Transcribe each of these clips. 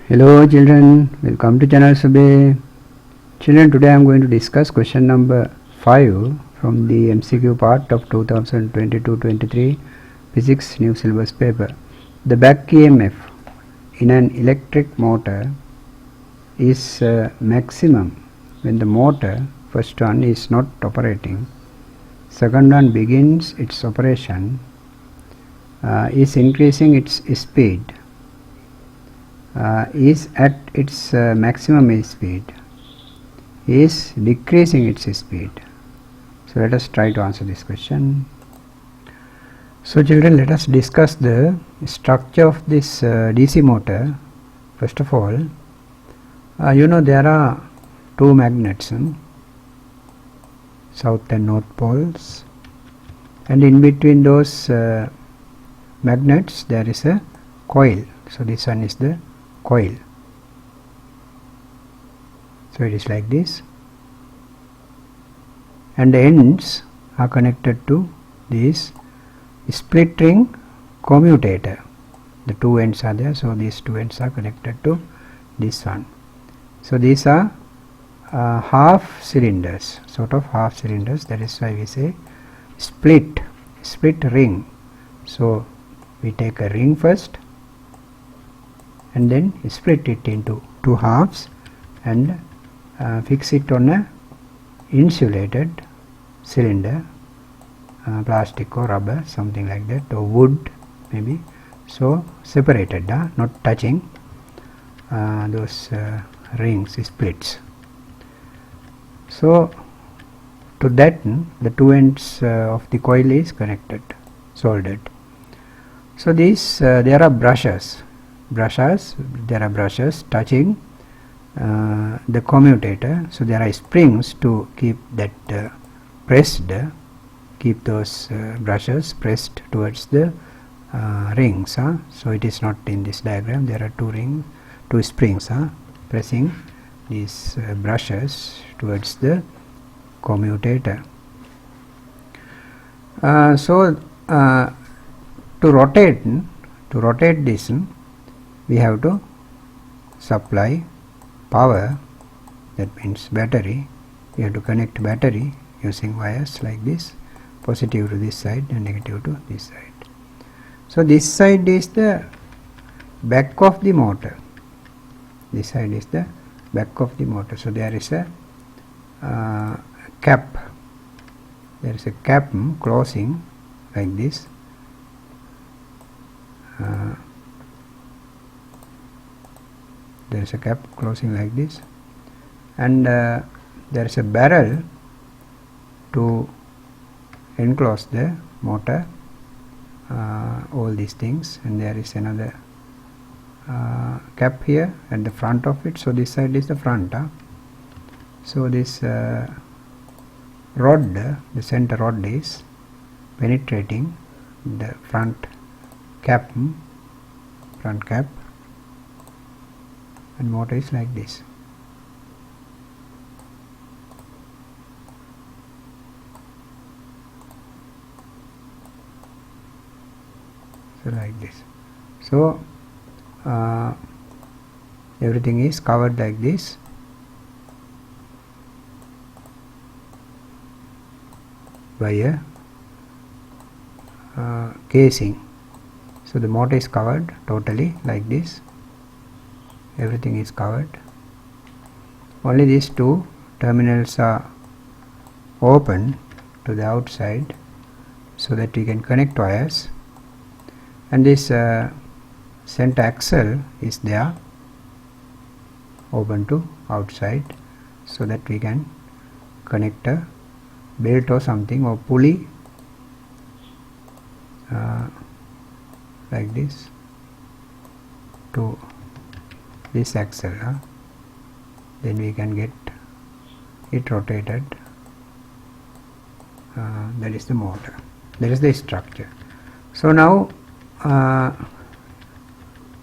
Hello children, welcome to channel Sube. Children, today I am going to discuss question number 5 from the MCQ part of 2022-23 Physics New Syllabus paper. The back EMF in an electric motor is maximum when the motor, first one, is not operating, second one begins its operation, is increasing its speed, is at its maximum speed, is decreasing its speed. So let us try to answer this question. So children, let us discuss the structure of this DC motor. First of all, you know there are two magnets, south and north poles, and in between those magnets there is a coil. So this one is the coil. So it is like this, and the ends are connected to this split ring commutator. The two ends are there, so these two ends are connected to this one. So these are half cylinders, sort of half cylinders. That is why we say split ring. So we take a ring first and then split it into two halves and fix it on a insulated cylinder, plastic or rubber, something like that, or wood maybe. So separated, not touching those rings, splits. So to that the two ends of the coil is connected, soldered. So these there are brushes touching the commutator. So there are springs to keep that pressed, keep those brushes pressed towards the rings. So it is not in this diagram. There are two springs pressing these brushes towards the commutator. So to rotate this, we have to supply power, that means battery. We have to connect battery using wires like this, positive to this side and negative to this side. So this side is the back of the motor. This side is the back of the motor. So there is a cap. There is a cap closing like this. There is a cap closing like this, and there is a barrel to enclose the motor, all these things, and there is another cap here at the front of it. So this side is the front. So this rod, the center rod, is penetrating the front cap, and motor is like this. So like this. So everything is covered like this. By a casing. So the motor is covered totally like this. Everything is covered. Only these two terminals are open to the outside so that we can connect wires, and this center axle is there, open to outside, so that we can connect a belt or something, or pulley like this to this axle. Then we can get it rotated. That is the motor. That is the structure. So now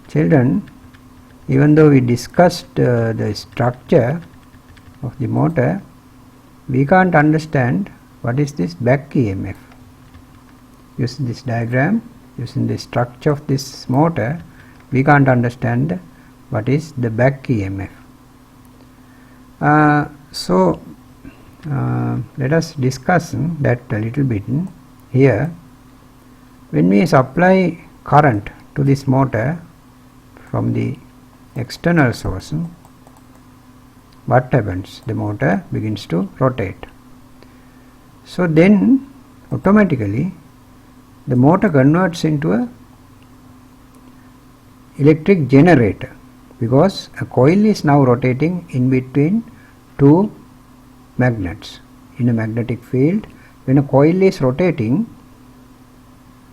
children, even though we discussed the structure of the motor, we can't understand what is this back EMF. Using this diagram, using the structure of this motor, we can't understand what is the back EMF. So let us discuss that a little bit here. When we supply current to this motor from the external source, what happens? The motor begins to rotate. So then automatically the motor converts into a electric generator, because a coil is now rotating in between two magnets in a magnetic field. When a coil is rotating,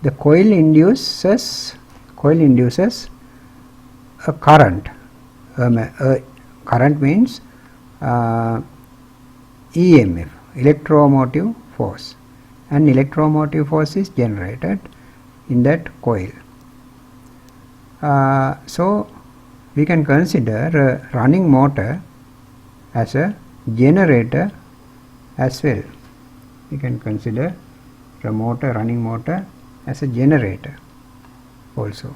the coil induces a current. Current means EMF, electromotive force, and electromotive force is generated in that coil. So we can consider a running motor as a generator as well. We can consider a running motor as a generator also,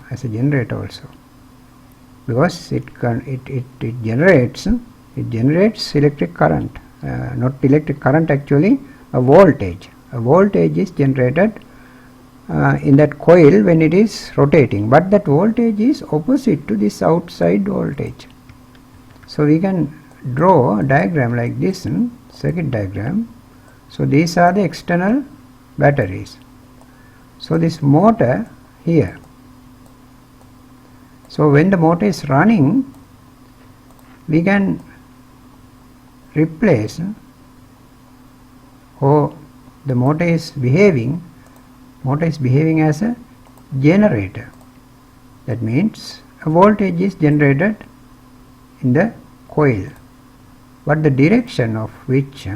because it generates electric current, not electric current, actually a voltage. A voltage is generated in that coil when it is rotating, but that voltage is opposite to this outside voltage. So we can draw a diagram like this, circuit diagram. So these are the external batteries. So this motor here, so when the motor is running, we can replace, or the motor is behaving as a generator. That means a voltage is generated in the coil, but the direction of which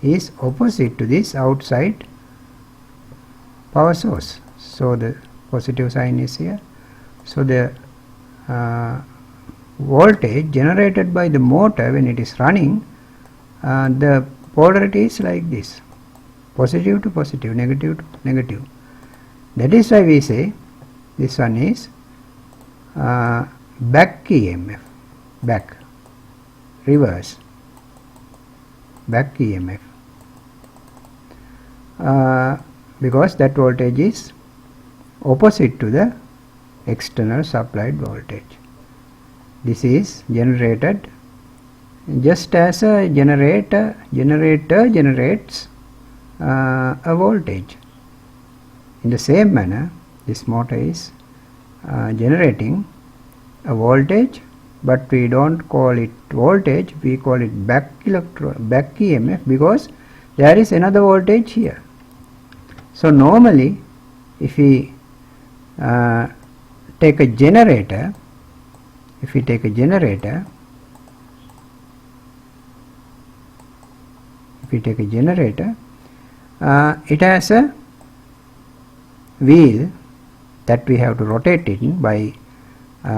is opposite to this outside power source. So the positive sign is here. So the voltage generated by the motor when it is running, the polarity is like this: positive to positive, negative to negative. That is why we say this one is back EMF, back, reverse, back EMF, because that voltage is opposite to the external supplied voltage. This is generated just as a generator generates a voltage. In the same manner, this motor is generating a voltage, but we don't call it voltage, we call it back EMF, because there is another voltage here. So normally, if we take a generator, it has a wheel that we have to rotate it by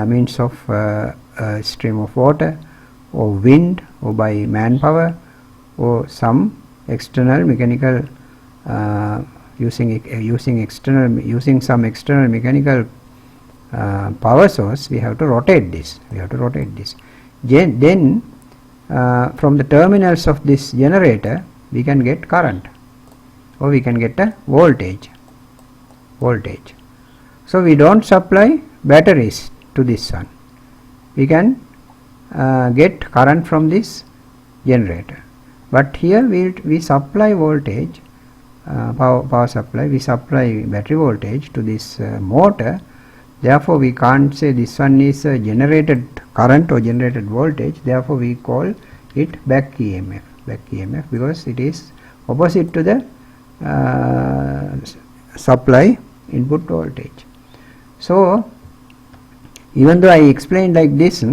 means of a stream of water, or wind, or by manpower, or some external mechanical using some external mechanical power source. We have to rotate this. Then from the terminals of this generator we can get current, or we can get a voltage. So we don't supply batteries to this one. We can get current from this generator, but here we supply voltage, power supply. We supply battery voltage to this motor. Therefore we can't say this one is a generated current or generated voltage. Therefore we call it back EMF, because it is opposite to the supply input voltage. So even though I explained like this,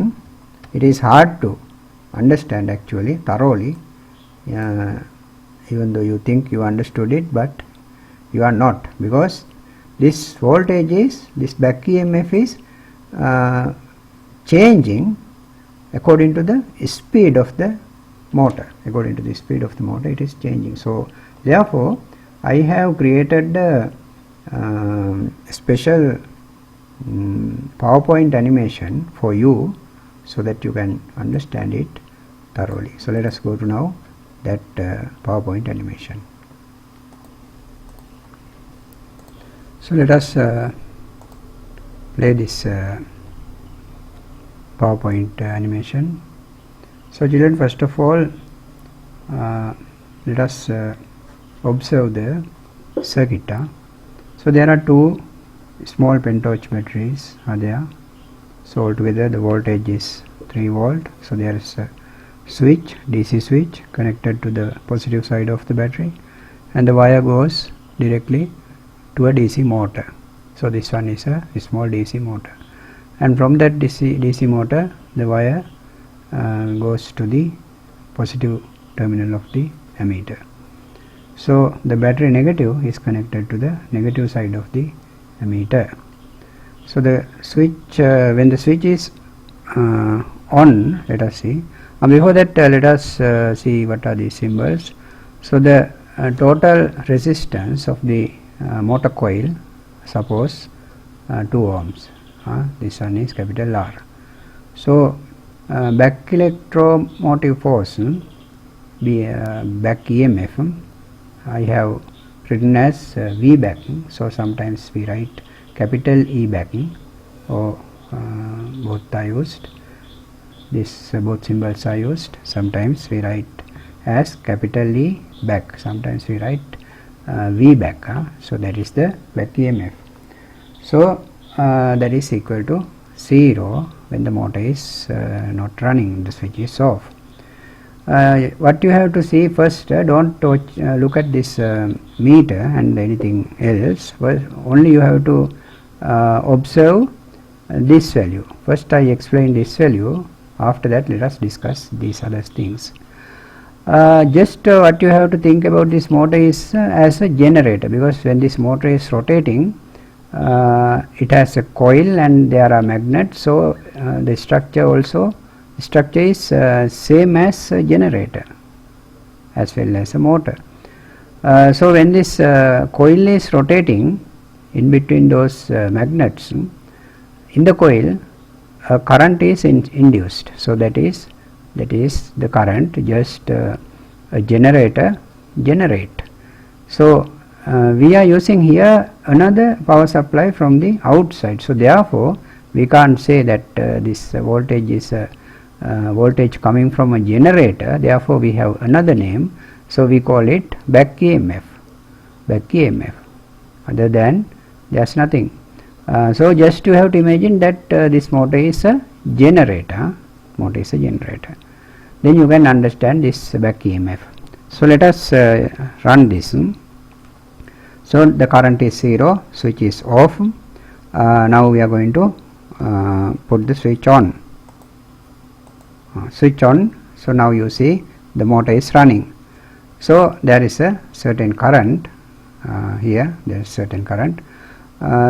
it is hard to understand actually thoroughly, even though you think you understood it, but you are not, because this voltage is, this back EMF is changing according to the speed of the motor. It is changing. So therefore I have created a special PowerPoint animation for you so that you can understand it thoroughly. So let us go to now that PowerPoint animation. So let us play this PowerPoint animation. So children, first of all, let us observe the circuit. So there are two small pentorch batteries are there. So altogether the voltage is 3 volt. So there is a switch, DC switch, connected to the positive side of the battery, and the wire goes directly to a DC motor. So this one is a small DC motor, and from that DC motor the wire goes to the positive terminal of the ammeter. So the battery negative is connected to the negative side of the ammeter. So the switch, when the switch is on, let us see. Before that, let us see what are these symbols. So the total resistance of the motor coil, suppose 2 ohms. This one is capital R. So back electromotive force, back e.m.f, I have written as V backing. So sometimes we write capital E backing, or both are used. This both symbols are used. Sometimes we write as capital E back. Sometimes we write V back. So that is the back EMF. So that is equal to 0 when the motor is not running, the switch is off. What you have to see first, don't look at this meter and anything else. Well, only you have to observe this value. First I explain this value, after that let us discuss these other things. Just what you have to think about this motor is as a generator, because when this motor is rotating, it has a coil and there are magnets. So the structure is same as a generator as well as a motor. So when this coil is rotating, in between those magnets in the coil, a current is induced. So that is the current just a generator generate. So we are using here another power supply from the outside. So therefore we can't say that this voltage is voltage coming from a generator. Therefore we have another name. So we call it back EMF. Back EMF. Other than there's nothing. So just you have to imagine that this motor is a generator. Motor is a generator. Then you can understand this back EMF. So let us run this. So the current is 0, switch is off. Now we are going to put the switch on. Switch on. So now you see the motor is running. So there is a certain current here. There is certain current.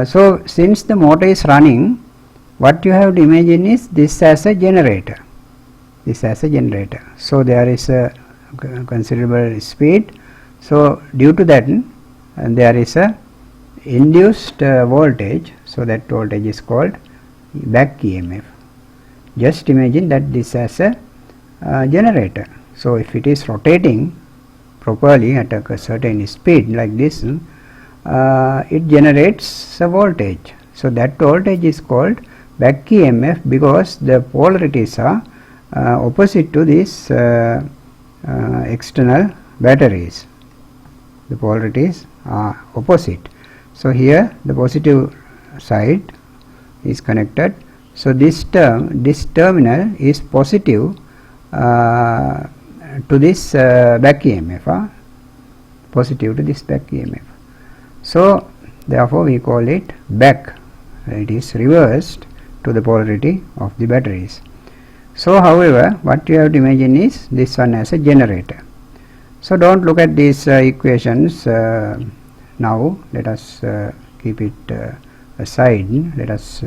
So since the motor is running, what you have to imagine is this as a generator. This as a generator. So there is a considerable speed. So due to that, there is a induced voltage. So that voltage is called back EMF. Just imagine that this as a generator. So if it is rotating properly at a certain speed like this, it generates a voltage. So that voltage is called back EMF, because the polarities are opposite to these external batteries. The polarities are opposite. So here the positive side is connected. So this terminal is positive to this back EMF, positive to this back EMF. So therefore we call it back. It is reversed to the polarity of the batteries. So however, what you have to imagine is this one as a generator. So don't look at these equations now. Let us keep it aside. Let us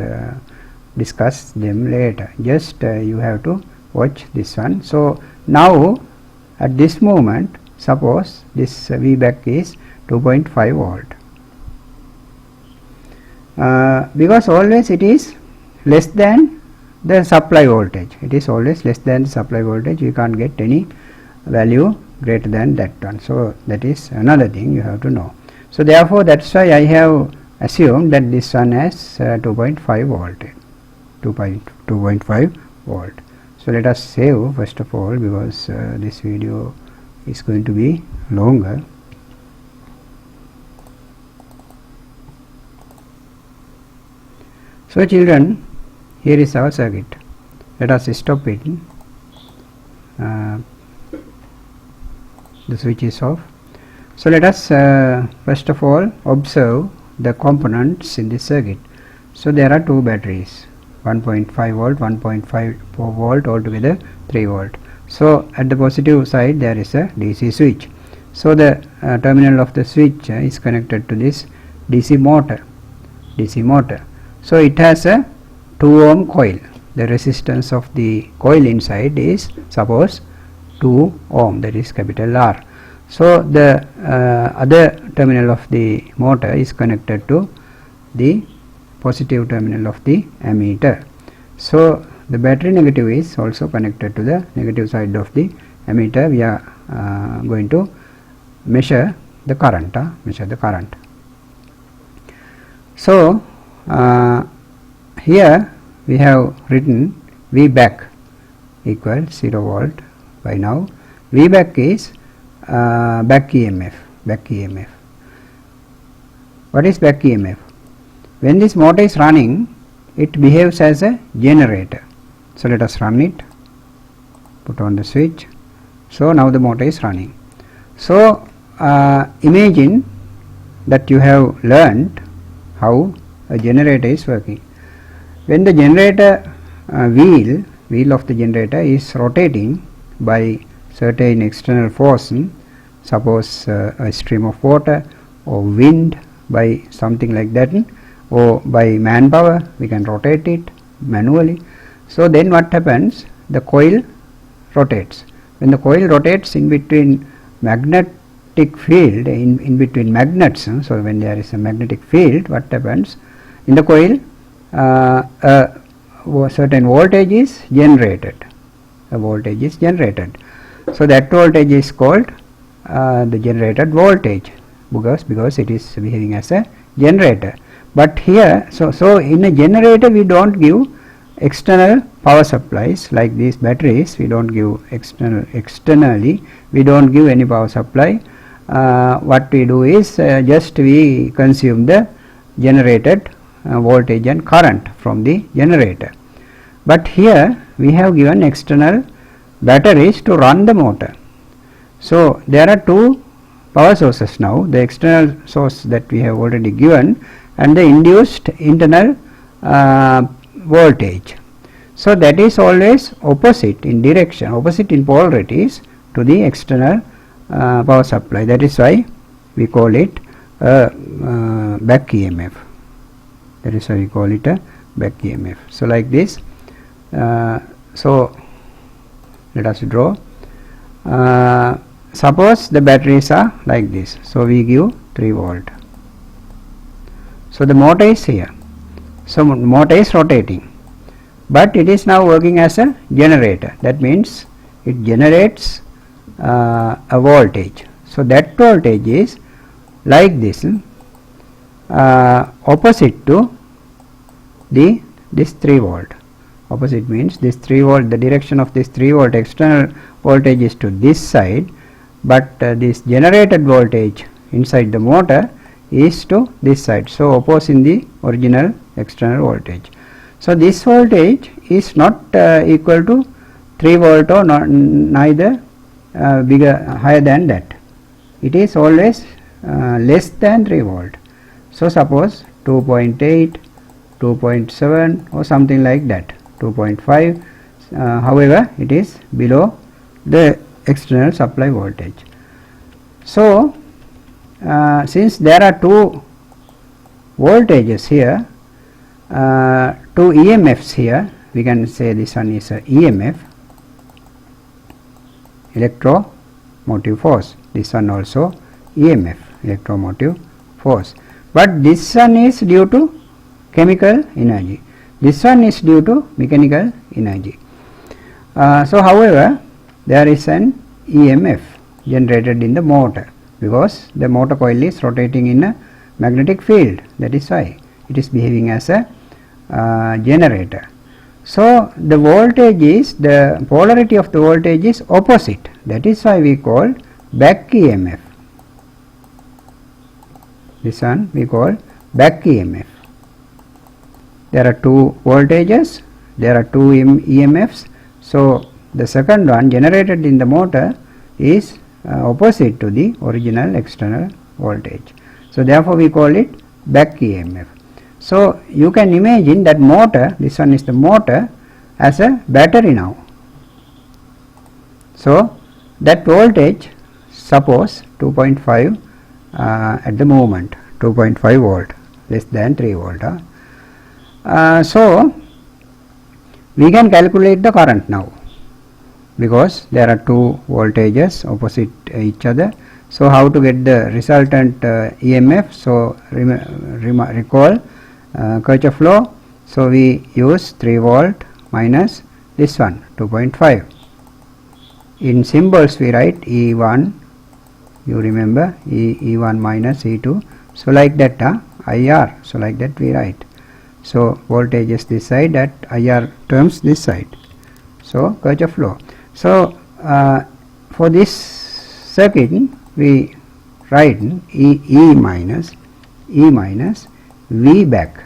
discuss them later. Just you have to watch this one. So now at this moment, suppose this V back is 2.5 volt. Because always it is less than the supply voltage. It is always less than the supply voltage. You can't get any value greater than that one. So that is another thing you have to know. So therefore that's why I have assumed that this one has 2.5 volt. 2.5 volt. So let us save first of all, because this video is going to be longer. So children, here is our circuit. Let us stop it. The switch is off. So let us first of all observe the components in this circuit. So there are two batteries, 1.5 volt, 1.54 volt, altogether 3 volt. So at the positive side there is a DC switch. So the terminal of the switch is connected to this DC motor. So it has a 2 ohm coil. The resistance of the coil inside is suppose 2 ohm, that is capital R. So the other terminal of the motor is connected to the positive terminal of the ammeter. So the battery negative is also connected to the negative side of the ammeter. We are going to measure the current. So here we have written V back equals 0 volt. By now V back is back EMF. What is back EMF? When this motor is running, it behaves as a generator. So let us run it. Put on the switch. So now the motor is running. So imagine that you have learned how a generator is working. When the generator wheel of the generator is rotating by certain external force, suppose a stream of water or wind, by something like that, or by manpower, we can rotate it manually. So then what happens? The coil rotates. When the coil rotates in between magnetic field, in between magnets, so when there is a magnetic field, what happens? In the coil, a certain voltage is generated. So that voltage is called the generated voltage, because it is behaving as a generator. But here, so in a generator we don't give external power supplies like these batteries. We don't give externally. We don't give any power supply. What we do is just we consume the generated voltage and current from the generator. But here we have given external batteries to run the motor. So there are two power sources now, the external source that we have already given and the induced internal voltage. So that is always opposite in direction, opposite in polarities to the external power supply. That is why we call it back EMF. So like this. So let us draw. Suppose the batteries are like this. So we give 3 volt. So the motor is here. So motor is rotating, but it is now working as a generator. That means it generates a voltage. So that voltage is like this, opposite to this 3 volt. Opposite means this 3 volt, the direction of this 3 volt external voltage is to this side, but this generated voltage inside the motor is to this side. So opposing the original external voltage. So this voltage is not equal to 3 volt or neither higher than that. It is always less than 3 volt. So suppose 2.8, 2.7 or something like that, 2.5. However, it is below the external supply voltage. So since there are two voltages here, two EMFs here, we can say this one is a EMF, electromotive force. This one also EMF, electromotive force. But this one is due to chemical energy. This one is due to mechanical energy. So however, there is an EMF generated in the motor, because the motor coil is rotating in a magnetic field. That is why it is behaving as a generator. So the voltage is, the polarity of the voltage is opposite. That is why we call back EMF. This one we call back EMF. There are two voltages, there are two EMFs. So the second one generated in the motor is opposite to the original external voltage. So therefore we call it back EMF. So you can imagine that motor, this one is the motor, as a battery now. So that voltage, suppose 2.5 at the moment, 2.5 volt, less than 3 volt. So we can calculate the current now, because there are two voltages opposite each other. So how to get the resultant EMF? So recall Kirchhoff law. So we use 3 volt minus this one 2.5. In symbols we write E1, you remember, E1 minus E2. So like that, IR. So like that we write. So voltage is this side, at IR terms this side. So Kirchhoff law. So for this circuit we write E minus V back,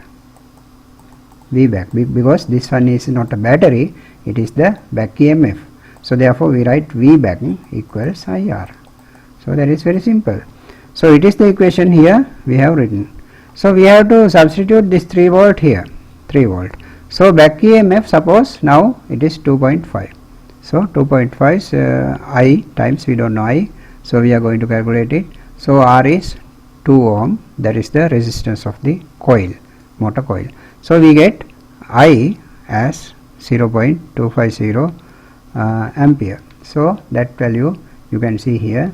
because this one is not a battery, it is the back EMF. So therefore we write V back equals IR. So that is very simple. So it is the equation here we have written. So we have to substitute this 3 volt here, 3 volt. So back EMF, suppose now it is 2.5. So 2.5 is I times, we don't know I. So we are going to calculate it. So R is 2 ohm, that is the resistance of the coil, motor coil. So we get I as 0.250 ampere. So that value you can see here,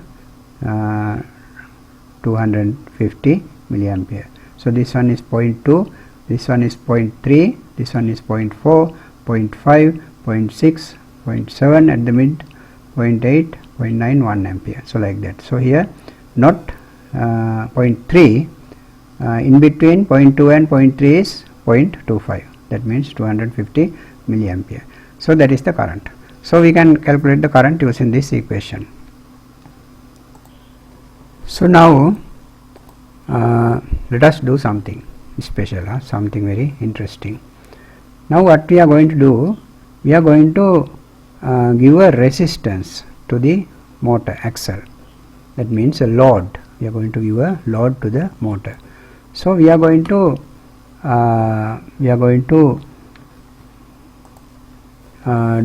250 milliampere. So this one is 0.2, this one is 0.3, this one is 0.4, 0.5, 0.6, 0.7 at the mid, 0.8, 0.9, 1 ampere. So like that. So here not 0.3, in between 0.2 and 0.3 is 0.25. That means 250 milliampere. So that is the current. So we can calculate the current using this equation. So now let us do something special, something very interesting. Now what we are going to do, we are going to give a resistance to the motor axle. That means a load. We are going to give a load to the motor. So we are going to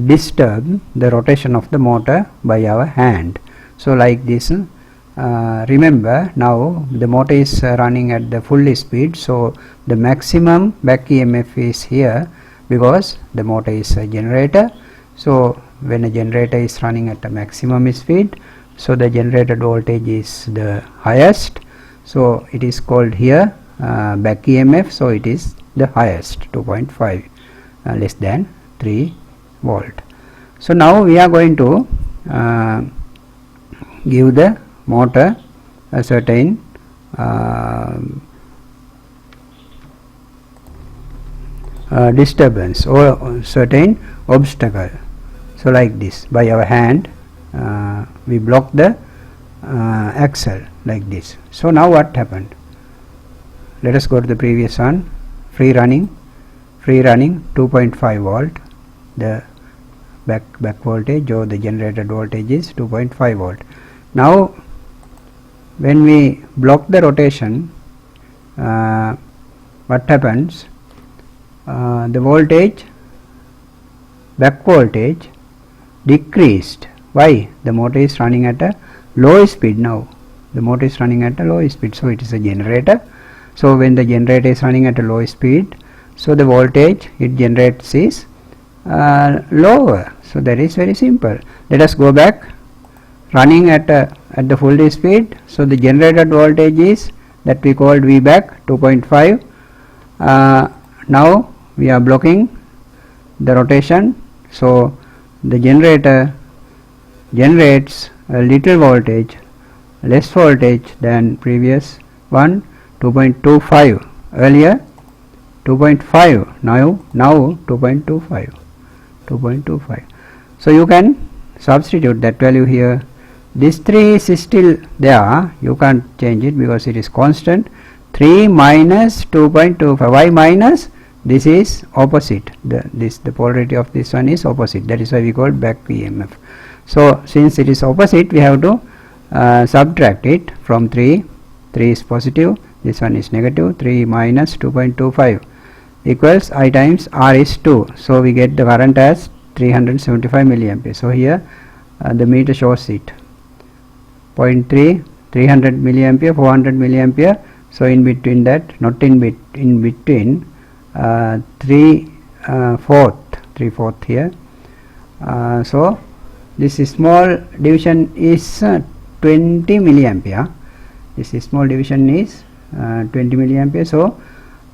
disturb the rotation of the motor by our hand. So like this. Remember, now the motor is running at the full speed, so the maximum back EMF is here, because the motor is a generator. So when a generator is running at a maximum speed, so the generated voltage is the highest, so it is called here back EMF. So it is the highest, 2.5, less than 3 volt. So now we are going to give the motor a certain disturbance or certain obstacle. So like this, by our hand we block the axle like this. So now what happened? Let us go to the previous one. Free running 2.5 volt, the back voltage or the generated voltage is 2.5 volt. Now when we block the rotation, what happens? The voltage, back voltage decreased. Why? The motor is running at a low speed now. The motor is running at a low speed, so it is a generator. So when the generator is running at a low speed, so the voltage it generates is lower. So that is very simple. Let us go back. Running at the full speed, so the generated voltage is that we called V back 2.5. Now we are blocking the rotation, so the generator generates a little voltage, less voltage than previous one, 2.25 earlier 2.5, now 2.25. So you can substitute that value here. This 3 is still there, you can't change it because it is constant. 3 minus 2.25, why minus? This is opposite, the polarity of this one is opposite, that is why we call back EMF. So since it is opposite, we have to subtract it from 3 is positive, this one is negative. 3 minus 2.25 equals I times R is 2, so we get the current as 375 milliampere. So here the meter shows it 0.3, 300 milliampere, 400 milliampere. So in between that, not in between, 3/4 here. So this small division is 20 milliampere. This small division is 20 milliampere. So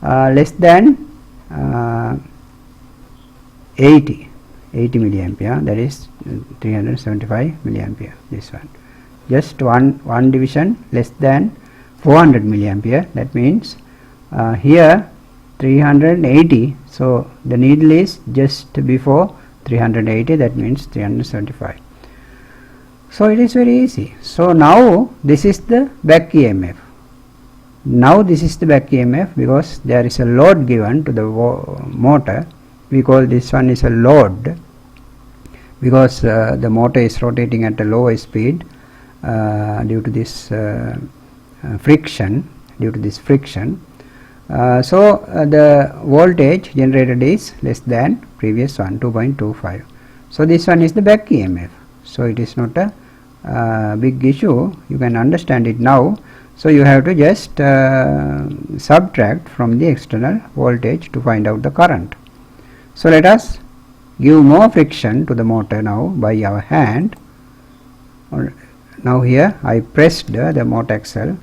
less than 80 milliampere, that is 375 milliampere. This one, just one division less than 400 milliampere. That means here 380. So the needle is just before 380. That means 375. So it is very easy. So now this is the back EMF. Now this is the back EMF because there is a load given to the motor. We call this one is a load because the motor is rotating at a lower speed due to this friction. So the voltage generated is less than previous one, 2.25. So this one is the back EMF. So it is not a big issue, you can understand it now. So you have to just subtract from the external voltage to find out the current. So let us give more friction to the motor now by our hand. Now here I pressed the motor axle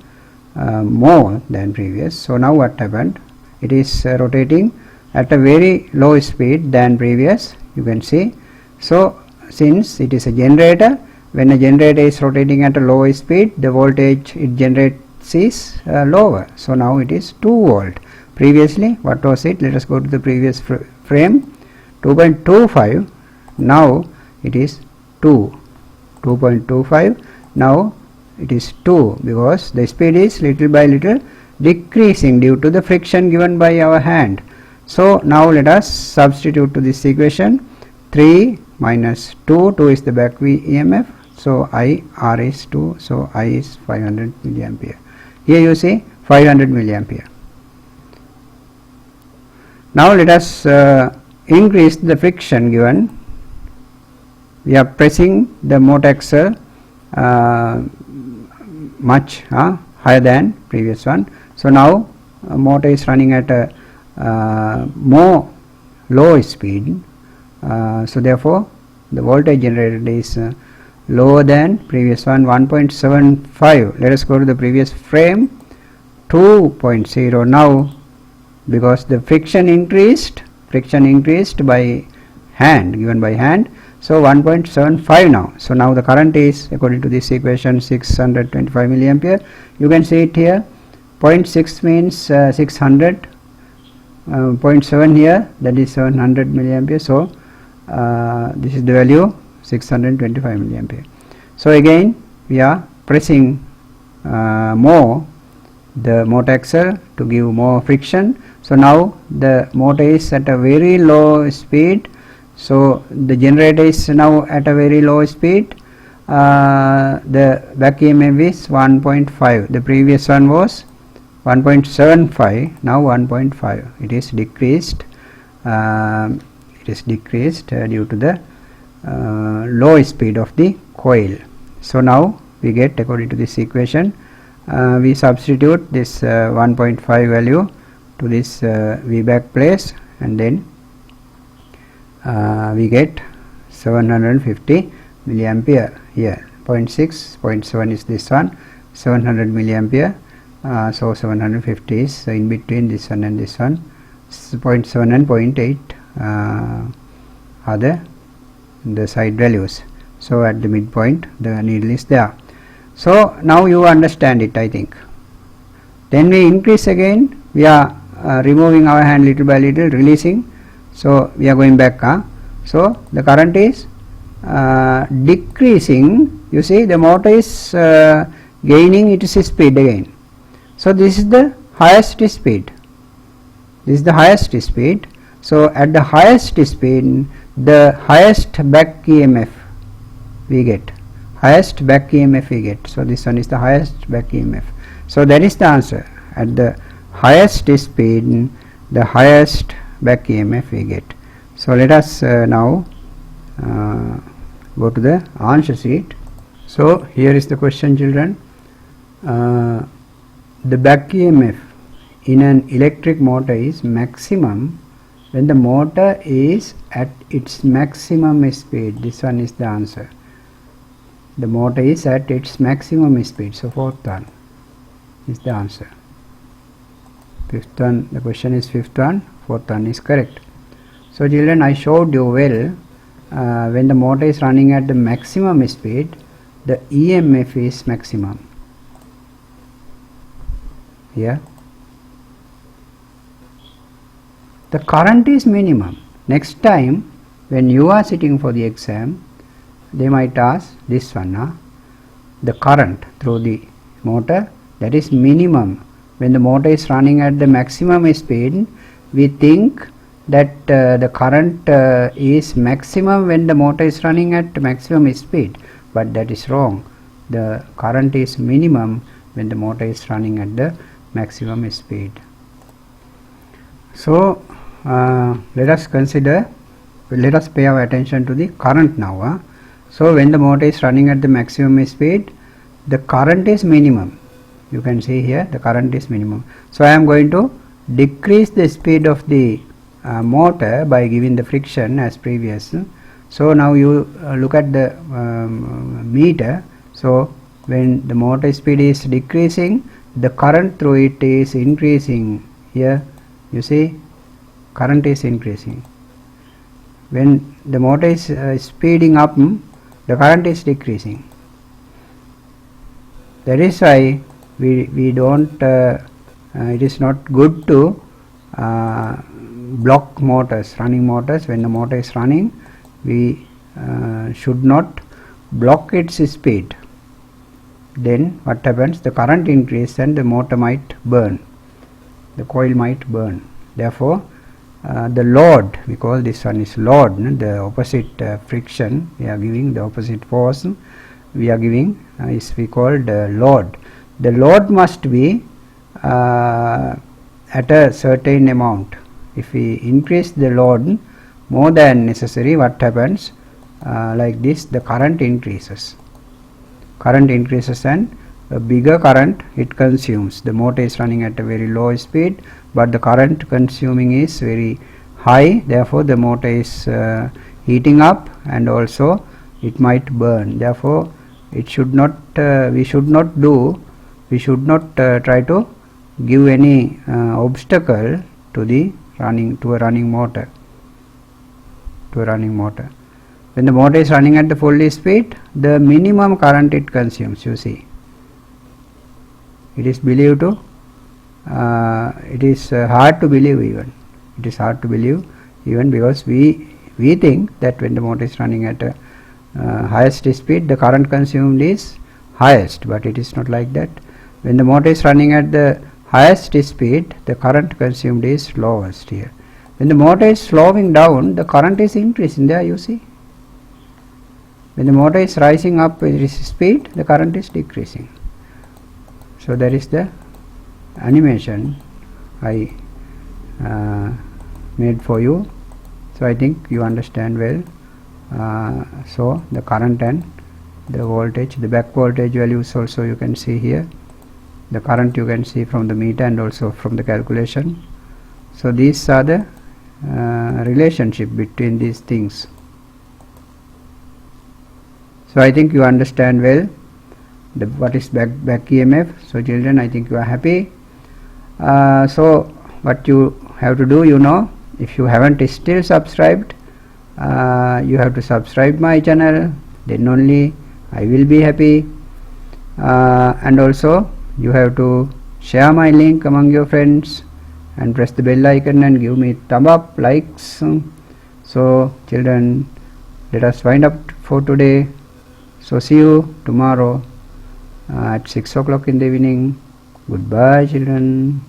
more than previous. So now what happened? It is rotating at a very low speed than previous, you can see. So since it is a generator, when a generator is rotating at a low speed, the voltage it generates is lower. So now it is 2 volt. Previously what was it? Let us go to the previous frame, 2.25. now it is 2.25. now it is 2 because the speed is little by little decreasing due to the friction given by our hand. So now let us substitute to this equation. 3 minus 2 is the back EMF. So R is 2, so I is 500 milliampere. Here you see 500 milliampere. Now let us increase the friction given. We are pressing the motor axle much higher than previous one. So now motor is running at a more low speed. So therefore the voltage generated is lower than previous one, 1.75. let us go to the previous frame, 2.0. now because the friction increased by hand, given by hand, so 1.75 now. So now the current is, according to this equation, 625 milliampere. You can see it here. 0.6 means 600, 0.7 here, that is 700 milliampere. So this is the value, 625 milliampere. So again we are pressing more the motor axle to give more friction. So now the motor is at a very low speed. So the generator is now at a very low speed. The back EMF is 1.5. the previous one was 1.75. now 1.5. it is decreased. Due to the low speed of the coil. So now we get, according to this equation, we substitute this 1.5 value to this V back place, and then we get 750 milliampere here. 0.6, 0.7 is this one, 700 milliampere. So 750 is in between this one and this one. 0.7 and 0.8 are the side values. So at the midpoint the needle is there. So now you understand it, I think. Then we increase again, we are removing our hand little by little, releasing. So we are going back. So the current is decreasing. You see the motor is gaining its speed again. So this is the highest speed. This is the highest speed. So at the highest speed, the highest back EMF we get. Highest back EMF we get. So this one is the highest back EMF. So that is the answer. At the highest speed, the highest back EMF we get. So let us now go to the answer sheet. So here is the question, children. The back EMF in an electric motor is maximum when the motor is at its maximum speed. This one is the answer. The motor is at its maximum speed. So fourth one is the answer. Fifth one, the question is fifth one, fourth one is correct. So children, I showed you well, when the motor is running at the maximum speed, the EMF is maximum. Here the current is minimum. Next time when you are sitting for the exam, they might ask this one, the current through the motor, that is minimum. When the motor is running at the maximum speed, we think that the current is maximum when the motor is running at maximum speed, but that is wrong. The current is minimum when the motor is running at the maximum speed. So let us consider, let us pay our attention to the current now. So when the motor is running at the maximum speed, the current is minimum. You can see here the current is minimum. So I am going to decrease the speed of the motor by giving the friction as previous. So now you look at the meter. So when the motor speed is decreasing, the current through it is increasing. Here you see current is increasing. When the motor is speeding up, the current is decreasing. That is why we don't it is not good to block motors, running motors. When the motor is running, we should not block its speed. Then what happens? The current increases and the motor might burn, the coil might burn. Therefore the load, we call this one is load, the opposite friction we are giving, the opposite force we are giving is we called load. The load must be at a certain amount. If we increase the load more than necessary, what happens? Like this, the current increases. Current increases and a bigger current it consumes. The motor is running at a very low speed, but the current consuming is very high. Therefore the motor is heating up and also it might burn. Therefore it should not we should not try to give any obstacle to the running motor. When the motor is running at the full speed, the minimum current it consumes, you see. It is believed to it is hard to believe even. It is hard to believe even because we think that when the motor is running at a highest speed, the current consumed is highest, but it is not like that. When the motor is running at the highest speed, the current consumed is lowest here. When the motor is slowing down, the current is increasing. There you see. When the motor is rising up with its speed, the current is decreasing. So that is the animation I made for you. So I think you understand well. So the current and the voltage, the back voltage values also you can see here. The current you can see from the meter and also from the calculation. So these are the relationship between these things. So I think you understand well what is back EMF. So children, I think you are happy. So what you have to do, you know, if you haven't still subscribed, you have to subscribe my channel, then only I will be happy. And also you have to share my link among your friends and press the bell icon and give me thumb up, likes. So children, let us wind up for today. So see you tomorrow at 6 o'clock in the evening. Goodbye children.